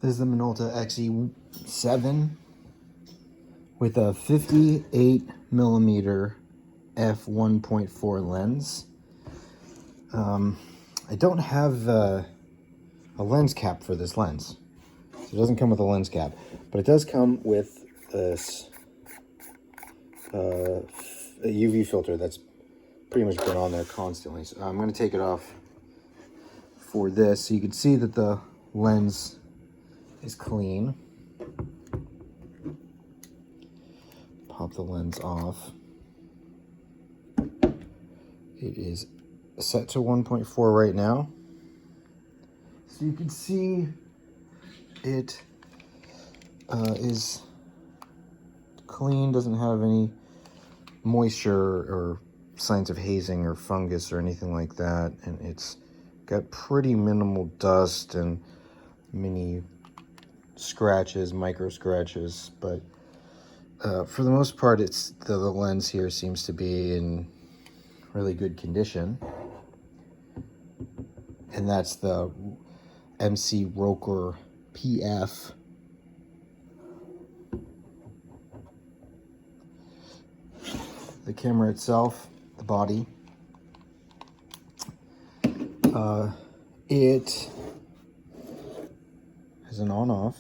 This is the Minolta XE-7 with a 58mm f1.4 lens. I don't have a lens cap for this lens, so it doesn't come with a lens cap, but it does come with this a UV filter that's pretty much been on there constantly. So I'm going to take it off for this so you can see that the lens is clean. Pop the lens off. It is set to 1.4 right now. So you can see it is clean, doesn't have any moisture or signs of hazing or fungus or anything like that. And it's got pretty minimal dust and mini scratches, micro scratches, but for the most part, it's the lens here seems to be in really good condition, and that's the MC Rokkor PF. The camera itself, the body, it has an on-off.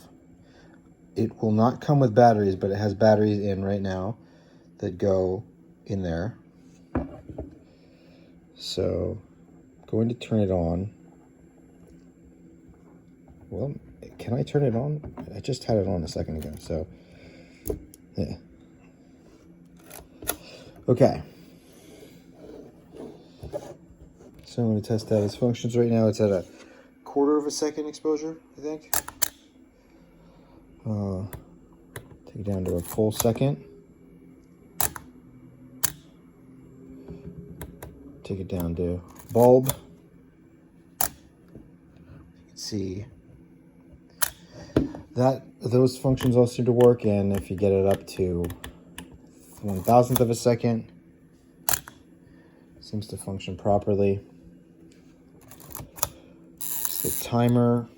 It will not come with batteries, but it has batteries in right now that go in there. So I'm going to turn it on. Well, can I turn it on? I just had it on a second ago, so yeah. Okay. So I'm going to test out its functions right now. It's at a 1/4 of a second exposure, I think. Take it down to a full second. Take it down to bulb. You can see that those functions all seem to work, and if you get it up to 1,000th of a second, it seems to function properly. It's the timer.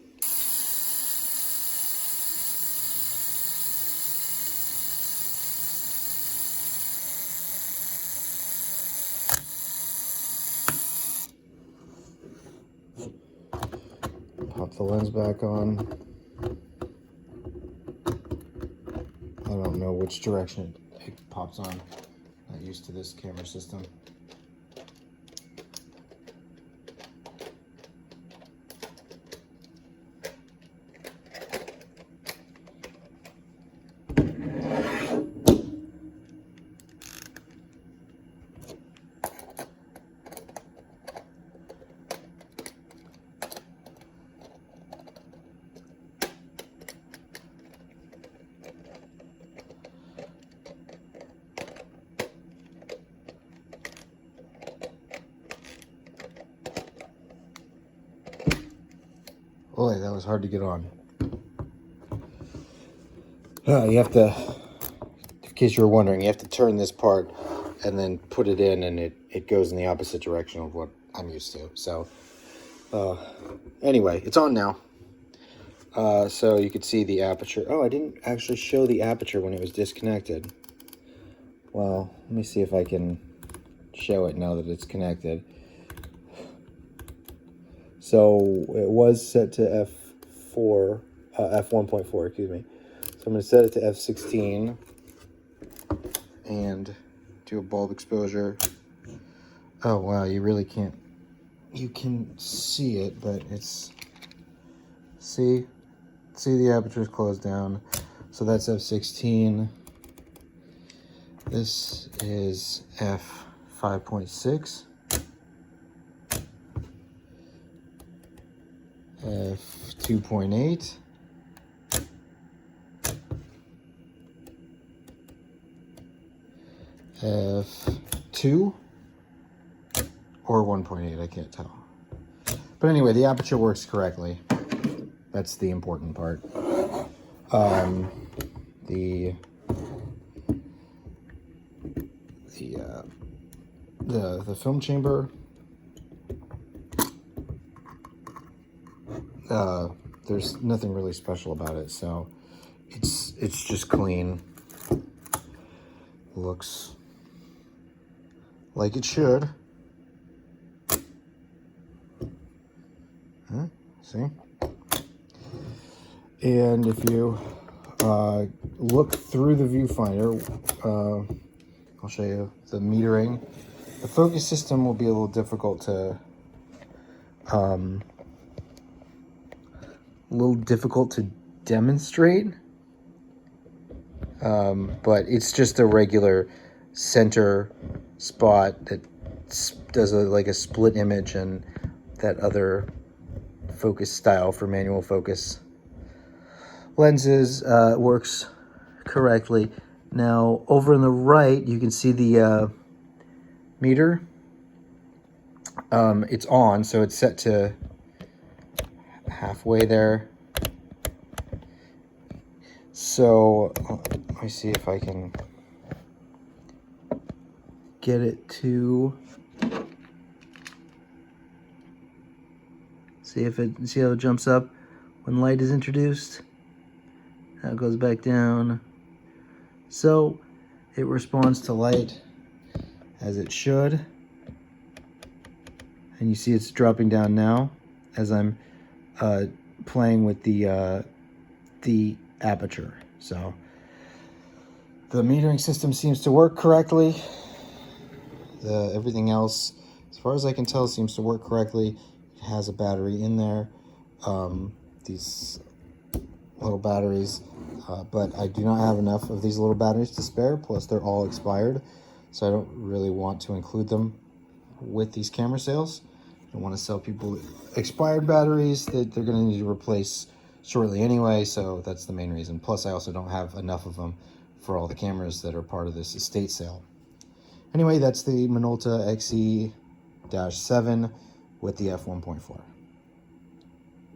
Pop the lens back on. I don't know which direction it pops on. Not used to this camera system. Boy, that was hard to get on. You have to, in case you were wondering, you have to turn this part and then put it in, and it goes in the opposite direction of what I'm used to. So anyway, it's on now. So you could see the aperture. Oh, I didn't actually show the aperture when it was disconnected. Well, let me see if I can show it now that it's connected. So it was set to f1.4, excuse me. So I'm going to set it to f16 and do a bulb exposure. Oh wow, you really can't. You can see it, but it's see the aperture is closed down. So that's f16. This is f5.6. f2.8, f2, or 1.8, I can't tell. But anyway, the aperture works correctly. That's the important part. The film chamber there's nothing really special about it. So it's just clean. Looks like it should. See? And if you look through the viewfinder, I'll show you the metering. The focus system will be a little difficult to demonstrate, but it's just a regular center spot that does like a split image, and that other focus style for manual focus lenses works correctly. Now over on the right you can see the meter. It's on, so it's set to halfway there. So let me see if I can get it to see how it jumps up when light is introduced. Now it goes back down. So it responds to light as it should. And you see it's dropping down now as I'm playing with the aperture. So the metering system seems to work correctly. Everything else, as far as I can tell, seems to work correctly. It has a battery in there, these little batteries, but I do not have enough of these little batteries to spare, plus they're all expired, so I don't really want to include them with these camera sales. I don't want to sell people expired batteries that they're going to need to replace shortly anyway, so that's the main reason. Plus I also don't have enough of them for all the cameras that are part of this estate sale. Anyway, that's the Minolta XE-7 with the f1.4.